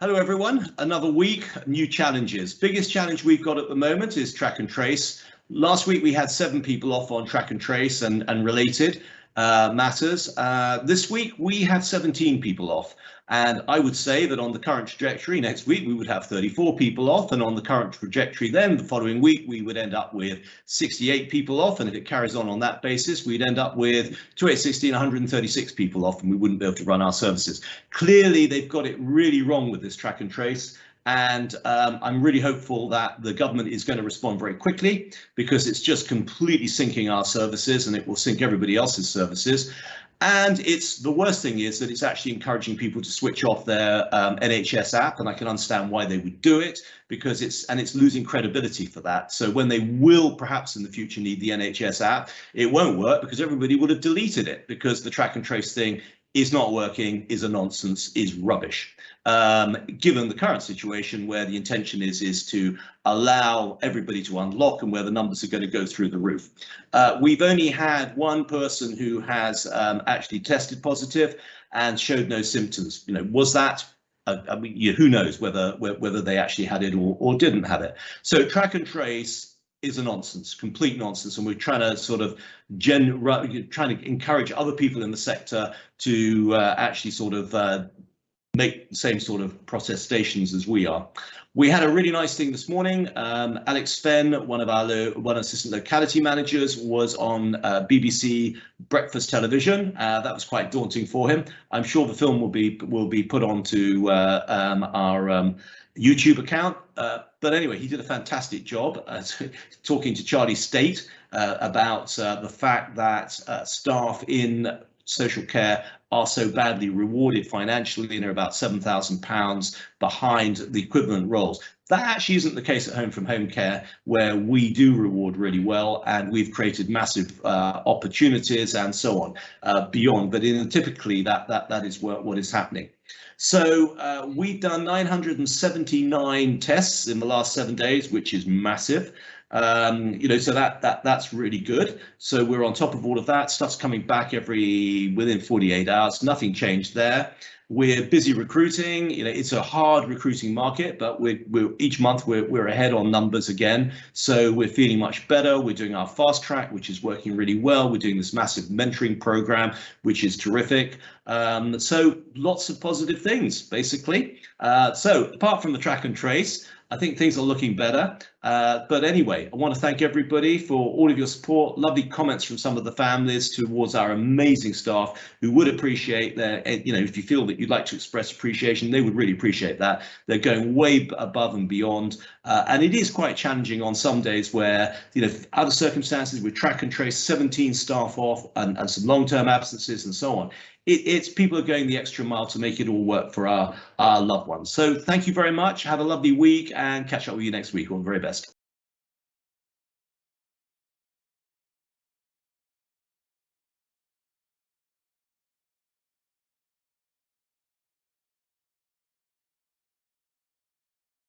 Hello everyone, another week, new challenges. Biggest challenge we've got at the moment is track and trace. Last week we had 7 people off on track and trace and related matters. This week we had 17 people off, and I would say that on the current trajectory next week we would have 34 people off, and on the current trajectory then the following week we would end up with 68 people off, and if it carries on that basis we'd end up with 2816 136 people off, and we wouldn't be able to run our services. Clearly they've got it really wrong with this track and trace. And I'm really hopeful that the government is going to respond very quickly, because it's just completely sinking our services, and it will sink everybody else's services. And it's the worst thing is that it's actually encouraging people to switch off their NHS app, and I can understand why they would do it, because it's losing credibility for that. So when they will perhaps in the future need the NHS app, it won't work because everybody would have deleted it, because the track and trace thing is not working, is a nonsense, is rubbish. Given the current situation where the intention is to allow everybody to unlock, and where the numbers are going to go through the roof. We've only had one person who has actually tested positive and showed no symptoms. You know, was that? I mean, who knows whether they actually had it or didn't have it. So track and trace is a nonsense, complete nonsense, and we're trying to sort of trying to encourage other people in the sector to actually sort of make the same sort of protestations as we are. We had a really nice thing this morning. Alex Fenn, one assistant locality managers, was on BBC breakfast television. That was quite daunting for him. I'm sure the film will be put onto our YouTube account. But anyway, he did a fantastic job talking to Charlie State about the fact that staff in social care are so badly rewarded financially, and they're about £7,000 behind the equivalent roles. That actually isn't the case at Home from Home Care, where we do reward really well, and we've created massive opportunities and so on beyond. But typically that is what is happening. So we've done 979 tests in the last 7 days, which is massive. You know, so that's really good. So we're on top of all of that. Stuff's coming back within 48 hours. Nothing changed there. We're busy recruiting. You know, it's a hard recruiting market, but each month we're ahead on numbers again. So we're feeling much better. We're doing our fast track, which is working really well. We're doing this massive mentoring program, which is terrific. So lots of positive things, basically. So apart from the track and trace, I think things are looking better. But anyway, I want to thank everybody for all of your support. Lovely comments from some of the families towards our amazing staff, who would appreciate if you feel that you'd like to express appreciation, they would really appreciate that. They're going way above and beyond. And it is quite challenging on some days where, other circumstances with track and trace, 17 staff off and some long-term absences and so on. It's people are going the extra mile to make it all work for our loved ones. So thank you very much. Have a lovely week, and catch up with you next week. All the very best.